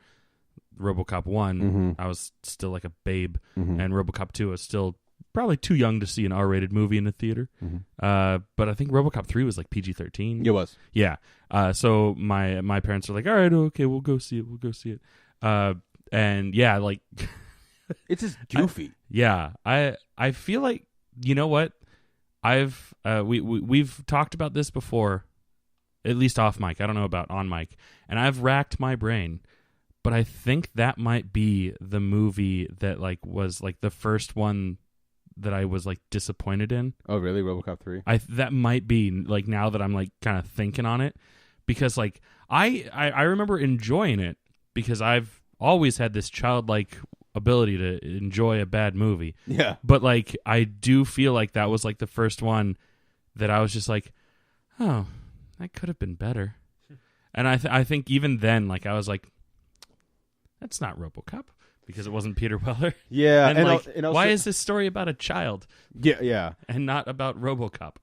RoboCop 1. Mm-hmm. I was still like a babe, and RoboCop 2 was still probably too young to see an R-rated movie in a theater. But I think RoboCop 3 was like PG-13. It was. Yeah. So my parents were like, all right, okay, we'll go see it. And yeah, like it's just goofy. I feel like, you know what? We've talked about this before, at least off mic. I don't know about on mic. And I've racked my brain, but I think that might be the movie that like was like the first one that I was like disappointed in. Oh, really? RoboCop 3? That might be like, now that I'm like kind of thinking on it, because like I remember enjoying it because I've always had this childlike ability to enjoy a bad movie. Yeah. But like I do feel like that was like the first one that I was just like, oh, that could have been better. And I think even then, like I was like, that's not RoboCop. Because it wasn't Peter Weller. Yeah. And like, and also, why is this story about a child? Yeah. And not about RoboCop?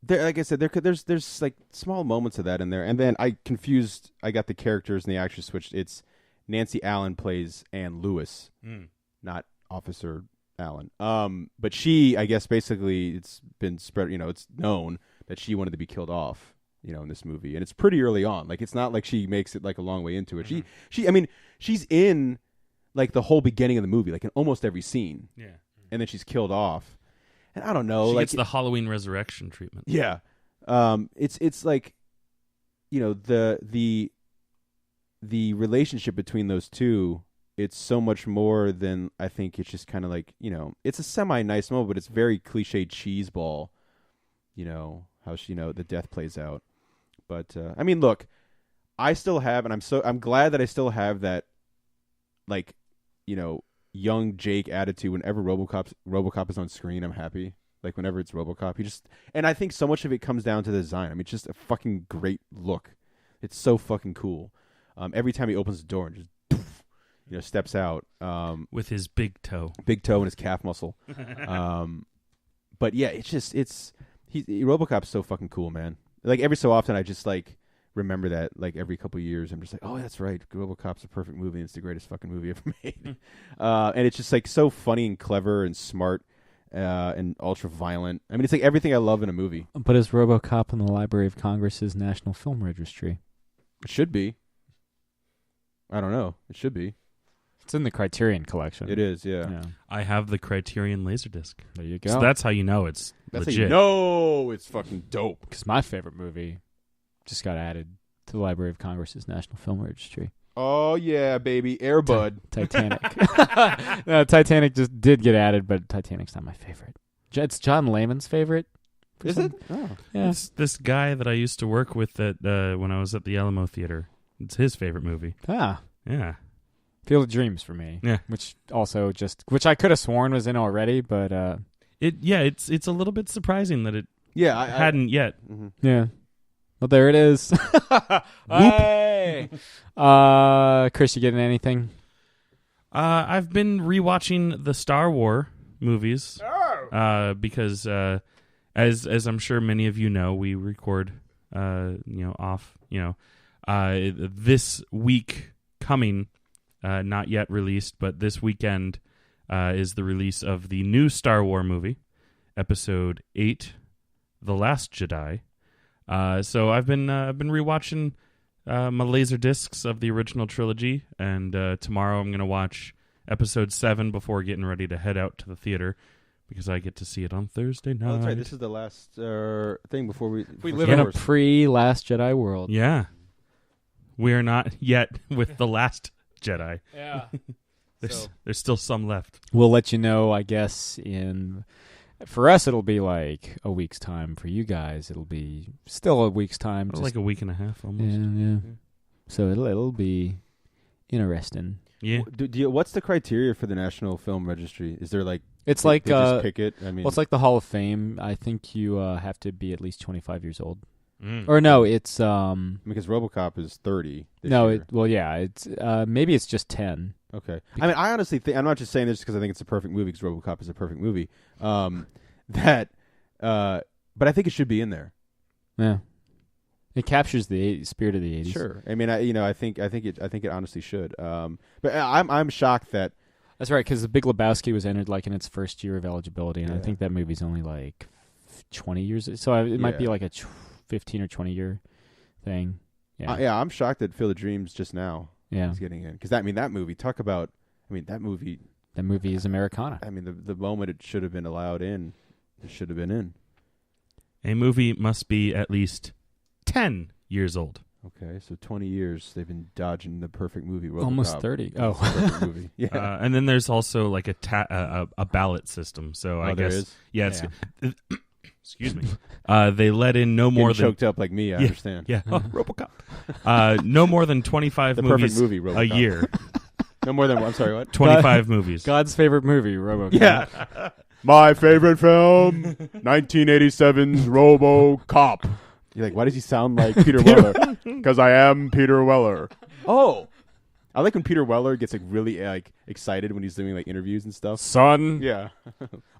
Like I said, there's like small moments of that in there. And then I got the characters and the actors switched. It's Nancy Allen plays Ann Lewis, not Officer Allen. But she, I guess, basically it's been spread, it's known that she wanted to be killed off, in this movie. And it's pretty early on. Like, it's not like she makes it like a long way into it. She's in like the whole beginning of the movie, like in almost every scene. Yeah. And then she's killed off. And I don't know. She like, gets the Halloween resurrection treatment. Yeah. It's like, the relationship between those two, it's so much more than, I think it's just kind of like, it's a semi-nice moment, but it's very cliche cheeseball, how she, the death plays out. But, look, I still have, and I'm glad that I still have that, like, young Jake attitude. Whenever RoboCop is on screen, I'm happy. Like, whenever it's RoboCop, and I think so much of it comes down to the design. It's just a fucking great look. It's so fucking cool. Every time he opens the door and just, poof, steps out. With his big toe and his calf muscle. But yeah, RoboCop's so fucking cool, man. Like, every so often I just like remember that, like, every couple of years I'm just like, oh, that's right, RoboCop's a perfect movie, and it's the greatest fucking movie ever made. And it's just like so funny and clever and smart and ultra violent. It's like everything I love in a movie. But is RoboCop in the Library of Congress's National Film Registry? It should be. I don't know. It should be. It's in the Criterion collection. It is, yeah. I have the Criterion Laserdisc. There you go. So that's how you know it's legit. No, it's fucking dope. Because my favorite movie just got added to the Library of Congress's National Film Registry. Oh, yeah, baby. Air Bud. Titanic. No, Titanic just did get added, but Titanic's not my favorite. It's John Layman's favorite. Is it? Oh. Yeah. It's this guy that I used to work with when I was at the Alamo Theater. It's his favorite movie. Ah. Yeah. Field of Dreams for me. Yeah. Which I could have sworn was in already, but it's a little bit surprising that it hadn't yet. Mm-hmm. Yeah. Well, there it is. Hey! Chris, you getting anything? I've been rewatching the Star Wars movies because as I'm sure many of you know, we record this week coming, not yet released, but this weekend is the release of the new Star Wars movie, Episode 8, The Last Jedi. So I've been rewatching my laser discs of the original trilogy, and tomorrow I'm going to watch Episode 7 before getting ready to head out to the theater because I get to see it on Thursday night. Oh, that's right. This is the last thing before we live in a pre-Last Jedi world. Yeah. We are not yet with The Last Jedi. Yeah. There's still some left. We'll let you know, I guess, for us, it'll be like a week's time. For you guys, it'll be still a week's time. Like a week and a half almost. Yeah. So it'll be interesting. Yeah. What's the criteria for the National Film Registry? Is there it's they like just pick it? I mean, well, it's like the Hall of Fame. I think you have to be at least 25 years old. Mm. Or no, it's because RoboCop is 30. No, year. it's maybe it's just 10. Okay. I mean, I honestly think, I'm not just saying this because I think it's a perfect movie, because RoboCop is a perfect movie. But I think it should be in there. Yeah. It captures the spirit of the 80s. Sure. I mean, I think it honestly should. But I'm shocked that. That's right, because The Big Lebowski was entered like in its first year of eligibility, and Yeah. I think that movie's only like 20 years. So it might be like a 15 or 20 year thing. Yeah. I'm shocked that Field of Dreams just now is getting in, because that movie. Talk about. I mean, that movie. That movie is Americana. I mean, the moment it should have been allowed in, it should have been in. A movie must be at least 10 years old. Okay, so 20 years they've been dodging the perfect movie. RoboCop. Almost 30. Oh, perfect movie. Yeah, and then there's also like a ballot system. So I guess there is? Yeah. Excuse me. They let in no more than choked up like me. I understand. Yeah, RoboCop. No more than 25 the movies perfect movie, RoboCop. a year. No more than I'm sorry, what? 25 movies. God's favorite movie, RoboCop. Yeah. My favorite film, 1987's RoboCop. You're like, why does he sound like Peter Weller? Because I am Peter Weller. Oh, I like when Peter Weller gets really excited when he's doing interviews and stuff. Son. Yeah.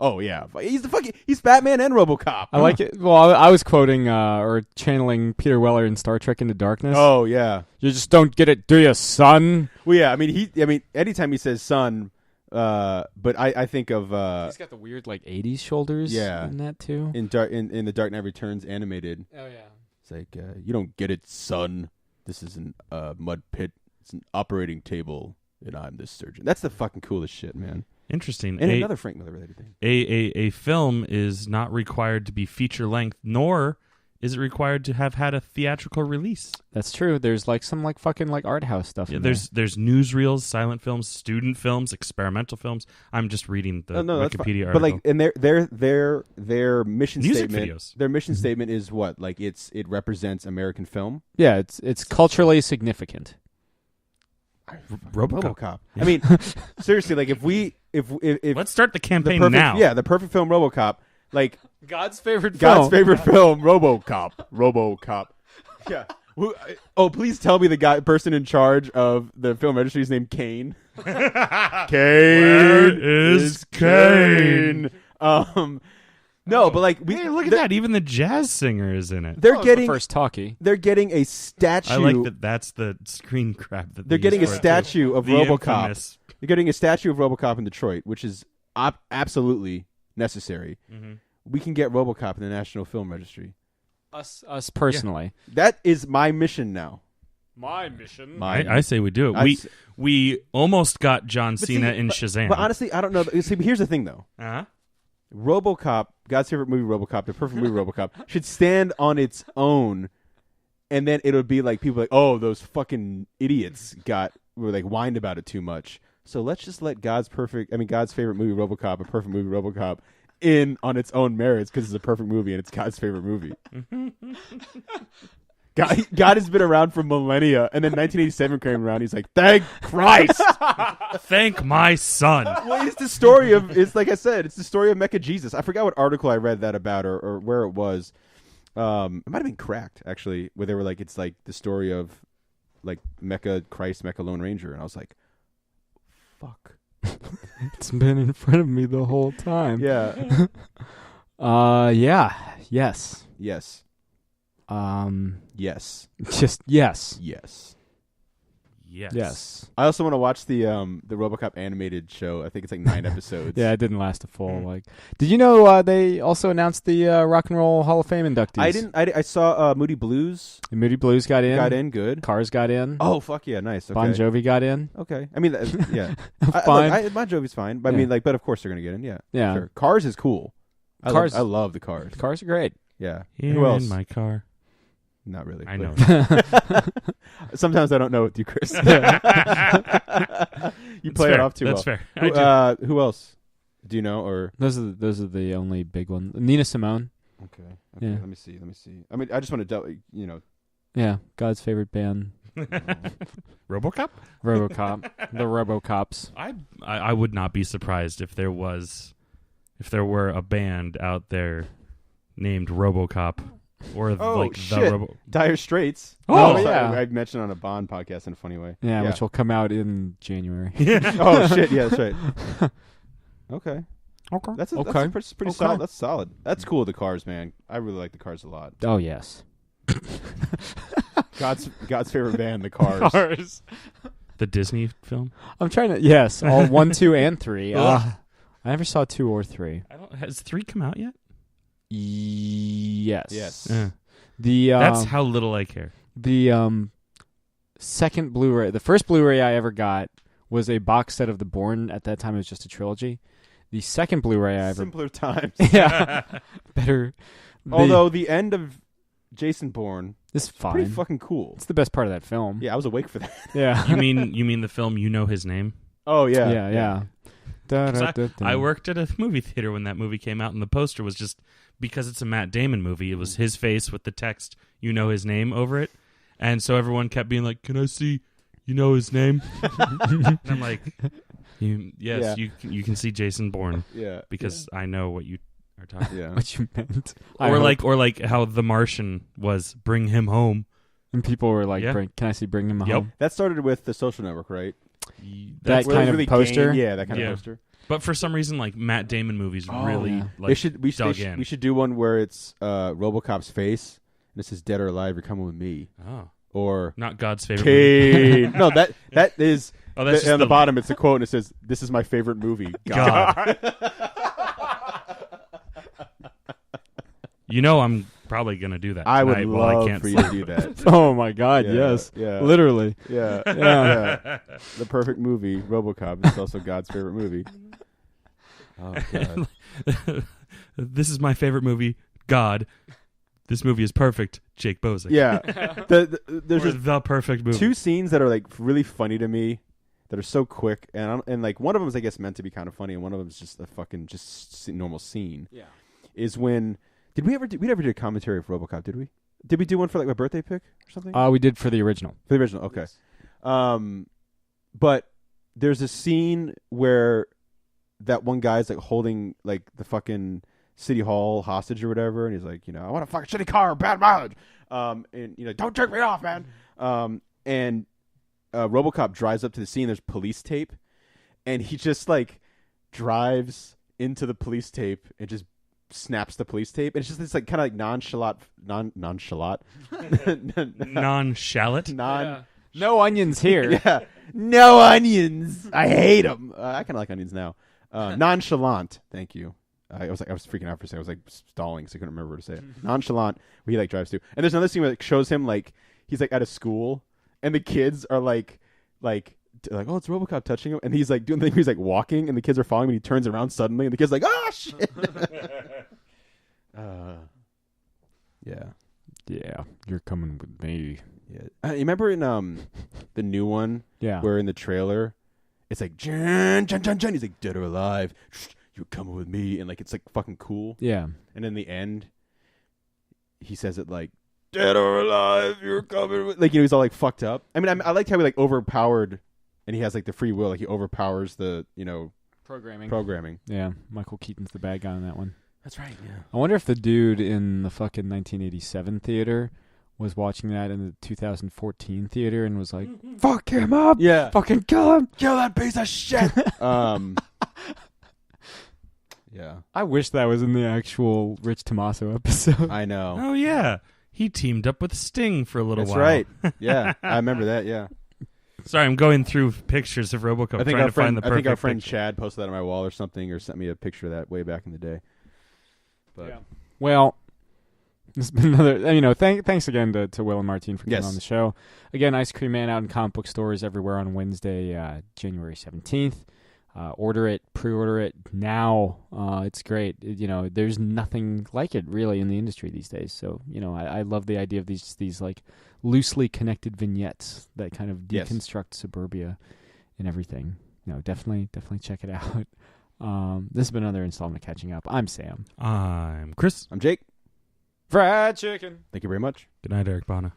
Oh yeah. He's Batman and RoboCop. I like it. Well, I was quoting or channeling Peter Weller in Star Trek Into Darkness. Oh yeah. You just don't get it, do you, son? Well, yeah. I mean, anytime he says "son," but I think of he's got the weird 80s shoulders. Yeah. In that too. In the Dark Knight Returns animated. Oh yeah. It's like you don't get it, son. This isn't a mud pit. It's an operating table, and I'm the surgeon. That's the fucking coolest shit, man. Interesting. And another Frank Miller related thing. A film is not required to be feature length, nor is it required to have had a theatrical release. That's true. There's some fucking art house stuff. Yeah, in there's newsreels, silent films, student films, experimental films. I'm just reading the Wikipedia article. But and their mission Music statement. videos. Their mission statement is what? It represents American film. Yeah, it's culturally significant. RoboCop. I mean, seriously, if let's start the campaign now. now. Yeah, the perfect film RoboCop. God's favorite film RoboCop. RoboCop. Yeah. Oh, please tell me the person in charge of the film registry is named Kane. Kane is Kane. No, but hey, look at that! Even the jazz singer is in it. They're getting the first talkie. They're getting a statue. I like that. That's the screen grab that they're getting a statue of RoboCop. Infamous. They're getting a statue of RoboCop in Detroit, which is absolutely necessary. Mm-hmm. We can get RoboCop in the National Film Registry. Us personally. That is my mission now. My mission. I say we do it. We almost got John Cena in Shazam. But honestly, I don't know. See, here's the thing, though. Uh-huh. RoboCop, God's favorite movie, RoboCop, the perfect movie, RoboCop, should stand on its own, and then it'll be like people like, oh, those fucking idiots were like whined about it too much. So let's just let God's favorite movie, RoboCop, a perfect movie, RoboCop, in on its own merits because it's a perfect movie and it's God's favorite movie. God has been around for millennia, and then 1987 came around. He's like, "Thank Christ, thank my son." Well, it's the story of. It's like I said, it's the story of Mecha Jesus. I forgot what article I read that about, or where it was. It might have been Cracked actually, where they were like, it's like the story of like Mecha Christ, Mecha Lone Ranger, and I was like, "Fuck." It's been in front of me the whole time. Yeah. Yeah. Yes. Yes. Yes. Just yes. Yes. Yes. Yes. I also want to watch the RoboCop animated show. I think it's like 9 episodes. Yeah, it didn't last a full like. Did you know they also announced the Rock and Roll Hall of Fame inductees? I didn't. I saw Moody Blues. And Moody Blues got in. Got in. Good. Cars got in. Oh fuck yeah, nice. Okay. Bon Jovi got in. Okay. I mean, yeah. Fine. Bon Jovi's fine, but Yeah. I mean, like, but of course they're gonna get in. Yeah. Yeah. Sure. Cars is cool. I love the Cars. Cars are great. Yeah. Here Who else? in my car. Not really. I know. Sometimes I don't know with you, Chris. You play it off too well. That's fair. Who else? Do you know? Or Those are the only big ones. Nina Simone. okay. Yeah. Let me see. I mean, I just want to, Yeah, God's favorite band. RoboCop? RoboCop. The RoboCops. I would not be surprised if there were a band out there named RoboCop or the Dire Straits. Oh, sorry, yeah. I mentioned on a Bond podcast in a funny way. Yeah, which will come out in January. Oh shit! Yeah, that's right. Okay. Okay. That's Okay. pretty solid. That's solid. That's cool. The Cars, man. I really like the Cars a lot. Oh yes. God's favorite band, the Cars. The Disney film? I'm trying to. Yes, all 1, 2, and 3. I never saw 2 or 3. Has 3 come out yet? Yes. Yes. That's how little I care. The second Blu-ray, the first Blu-ray I ever got was a box set of The Bourne. At that time, it was just a trilogy. The second Blu-ray I ever Simpler times. yeah, better. Although the end of Jason Bourne is fine. Pretty fucking cool. It's the best part of that film. Yeah, I was awake for that. Yeah. You mean the film You Know His Name? Oh yeah. Yeah. I worked at a movie theater when that movie came out, and the poster was just, because it's a Matt Damon movie, it was his face with the text "You Know His Name" over it, and so everyone kept being like, "Can I see You Know His Name?" And I'm like, "Yes, Yeah. you can see Jason Bourne." Yeah. Because I know what you are talking. Yeah. What you meant. Or like how The Martian was "Bring Him Home," and people were like, Yeah. "Can I see Bring Him Yep. Home?" That started with The Social Network, right? That Where kind they of really poster. Yeah, that kind Yeah. of poster. But for some reason, like Matt Damon movies Oh, really yeah. like we dug in. should do one where it's RoboCop's face and it says "Dead or Alive, you're coming with me," Oh, or not God's favorite movie. Kane. No, that is. Oh, that's just on the bottom. It's a quote and it says, "This is my favorite movie." God. You know, I'm probably gonna do that. I would tonight while I love can't for you sleep. to do that. Oh my God! Yeah, Yes. yeah. Literally. Yeah. Yeah. Yeah. The perfect movie, RoboCop, is also God's favorite movie. Oh God. This is my favorite movie. God, this movie is perfect. Jake Bozick. Yeah. There's Or just the perfect movie. two scenes that are like really funny to me, that are so quick, and like one of them is I guess meant to be kind of funny, and one of them is just a fucking normal scene. Yeah. Is when we never did a commentary for RoboCop, did we? Did we do one for like my birthday pick or something? We did for the original. For the original, okay. Yes. But there's a scene where that one guy's like holding like the fucking city hall hostage or whatever, and he's like, I want a fucking shitty car, bad mileage, and don't jerk me off, man. And RoboCop drives up to the scene. There's police tape, and he just like drives into the police tape and just snaps the police tape. And it's just this like kind of like nonchalant. No onions here. Yeah, no onions. I hate them. I kind of like onions now. Nonchalant. Thank you. I was freaking out for a second. I was like stalling, so I couldn't remember where to say it. Nonchalant. Where he like drives through. And there's another scene where it shows him like he's like at a school, and the kids are like, oh, it's RoboCop touching him, and he's like doing the thing where he's like walking, and the kids are following him, and he turns around suddenly, and the kid's like, oh shit. Yeah, you're coming with me. Yeah, you remember in the new one? Yeah, where in the trailer, it's like Jen. He's like, dead or alive. You're coming with me, and like it's like fucking cool. Yeah, and in the end, he says it like, dead or alive, you're coming with. Like, you know, he's all like fucked up. I mean, I liked how he like overpowered, and he has like the free will. Like he overpowers the programming. Yeah, Michael Keaton's the bad guy on that one. That's right. Yeah. I wonder if the dude in the fucking 1987 theater was watching that in the 2014 theater and was like, "Fuck him up! Yeah, fucking kill him! Kill that piece of shit!" Yeah. I wish that was in the actual Rich Tommaso episode. I know. Oh yeah, he teamed up with Sting for a little while. That's right. Yeah, I remember that. Yeah. Sorry, I'm going through pictures of RoboCop trying to find the perfect I think our friend picture. Chad posted that on my wall or something, or sent me a picture of that way back in the day. But yeah. Well, it's been another. Thanks again to Will and Martin for coming on the show. Again, Ice Cream Man out in comic book stores everywhere on Wednesday, January 17th. Order it, pre-order it now. It's great. There's nothing like it really in the industry these days. So, I love the idea of these like loosely connected vignettes that kind of deconstruct suburbia and everything. Definitely check it out. This has been another installment of Catching Up. I'm Sam. I'm Chris. I'm Jake. Fried chicken. Thank you very much. Good night, Eric Bana.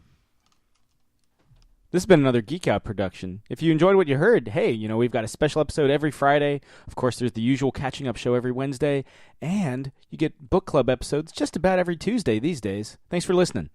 This has been another Geek Out production. If you enjoyed what you heard, hey, we've got a special episode every Friday. Of course, there's the usual Catching Up show every Wednesday. And you get book club episodes just about every Tuesday these days. Thanks for listening.